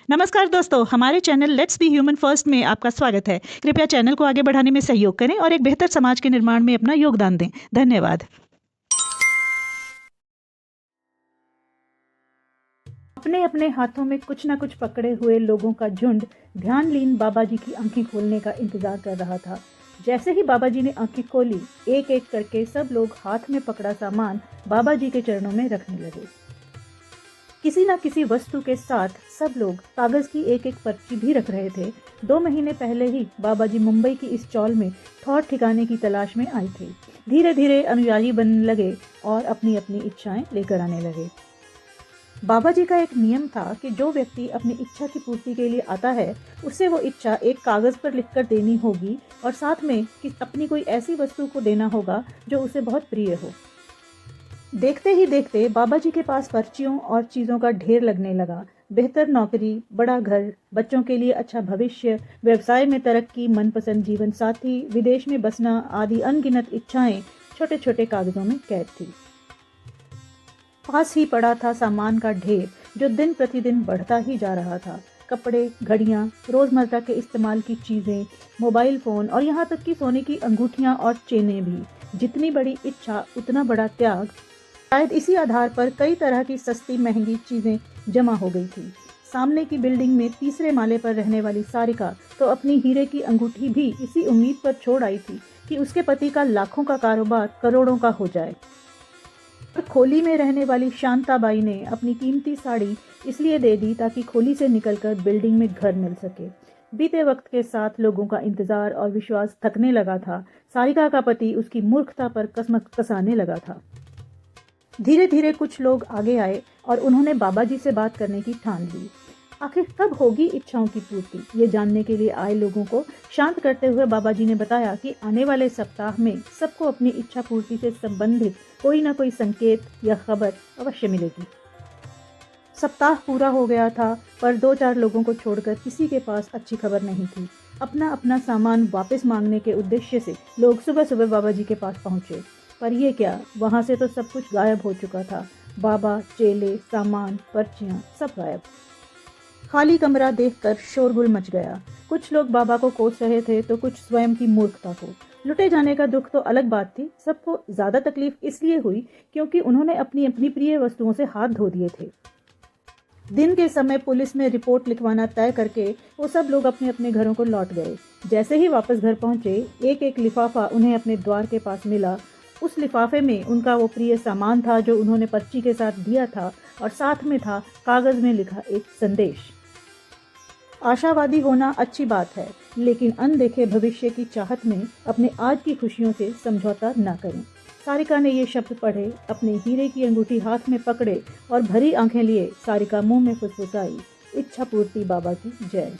नमस्कार दोस्तों, हमारे channel let's be human first में आपका स्वागत है। कृपया चैनल को आगे बढ़ाने में सहयोग करें और एक बेहतर समाज के निर्माण में अपना योगदान दें। धन्यवाद। अपने अपने हाथों में कुछ न कुछ पकड़े हुए लोगों का झुंड ध्यानलीन बाबा जी की आंखें खोलने का इंतजार कर रहा था। जैसे ही बाबा जी ने आंखें खोली, एक एक करके सब लोग हाथ में पकड़ा सामान बाबा जी के चरणों में रखने लगे। किसी न किसी वस्तु के साथ सब लोग कागज की एक एक पर्ची भी रख रहे थे। 2 महीने पहले ही बाबा जी मुंबई की इस चौल में ठौर ठिकाने की तलाश में आए थे। धीरे धीरे अनुयायी बनने लगे और अपनी अपनी इच्छाएं लेकर आने लगे। बाबा जी का एक नियम था कि जो व्यक्ति अपनी इच्छा की पूर्ति के लिए आता है, उसे वो इच्छा एक कागज पर लिखकर देनी होगी और साथ में कि अपनी कोई ऐसी वस्तु को देना होगा जो उसे बहुत प्रिय हो। देखते ही देखते बाबा जी के पास पर्चियों और चीज़ों का ढेर लगने लगा। बेहतर नौकरी, बड़ा घर, बच्चों के लिए अच्छा भविष्य, व्यवसाय में तरक्की, मनपसंद जीवन साथी, विदेश में बसना आदि अनगिनत इच्छाएं छोटे छोटे कागजों में कैद थी। पास ही पड़ा था सामान का ढेर जो दिन प्रतिदिन बढ़ता ही जा रहा था। कपड़े, घड़ियां, रोजमर्रा के इस्तेमाल की चीजें, मोबाइल फोन और यहाँ तक कि सोने की अंगूठियां और चेनें भी। जितनी बड़ी इच्छा उतना बड़ा त्याग। शायद इसी आधार पर कई तरह की सस्ती महंगी चीजें जमा हो गई थी। सामने की बिल्डिंग में तीसरे माले पर रहने वाली सारिका तो अपनी हीरे की अंगूठी भी इसी उम्मीद पर छोड़ आई थी कि उसके पति का लाखों का कारोबार करोड़ों का हो जाए। और खोली में रहने वाली शांताबाई ने अपनी कीमती साड़ी इसलिए दे दी ताकि खोली से निकलकर बिल्डिंग में घर मिल सके। बीते वक्त के साथ लोगों का इंतजार और विश्वास थकने लगा था। सारिका का पति उसकी मूर्खता पर कसाने लगा था। धीरे धीरे कुछ लोग आगे आए और उन्होंने बाबा जी से बात करने की ठान ली। आखिर कब होगी इच्छाओं की पूर्ति, ये जानने के लिए आए लोगों को शांत करते हुए बाबा जी ने बताया कि आने वाले सप्ताह में सबको अपनी इच्छा पूर्ति से संबंधित कोई ना कोई संकेत या खबर अवश्य मिलेगी। सप्ताह पूरा हो गया था पर 2-4 लोगों को छोड़कर किसी के पास अच्छी खबर नहीं थी। अपना अपना सामान वापस मांगने के उद्देश्य से लोग सुबह सुबह बाबा जी के पास पहुंचे। पर ये क्या, वहां से तो सब कुछ गायब हो चुका था। बाबा, चेले, सामान, पर्चियां सब गायब। खाली कमरा देखकर शोरगुल मच गया। कुछ लोग बाबा को कोस रहे थे तो कुछ स्वयं की मूर्खता को। लुटे जाने का दुख तो अलग बात थी, सबको ज्यादा तकलीफ इसलिए हुई क्योंकि उन्होंने अपनी अपनी प्रिय वस्तुओं से हाथ धो दिए थे। दिन के समय पुलिस में रिपोर्ट लिखवाना तय करके वो सब लोग अपने अपने घरों को लौट गए। जैसे ही वापस घर पहुंचे, एक एक लिफाफा उन्हें अपने द्वार के पास मिला। उस लिफाफे में उनका वो प्रिय सामान था जो उन्होंने पर्ची के साथ दिया था और साथ में था कागज में लिखा एक संदेश। आशावादी होना अच्छी बात है, लेकिन अनदेखे भविष्य की चाहत में अपने आज की खुशियों से समझौता न करें। सारिका ने ये शब्द पढ़े, अपने हीरे की अंगूठी हाथ में पकड़े और भरी आंखें लिए सारिका मुंह में फुसफुसाई, इच्छा पूर्ति बाबा की जय।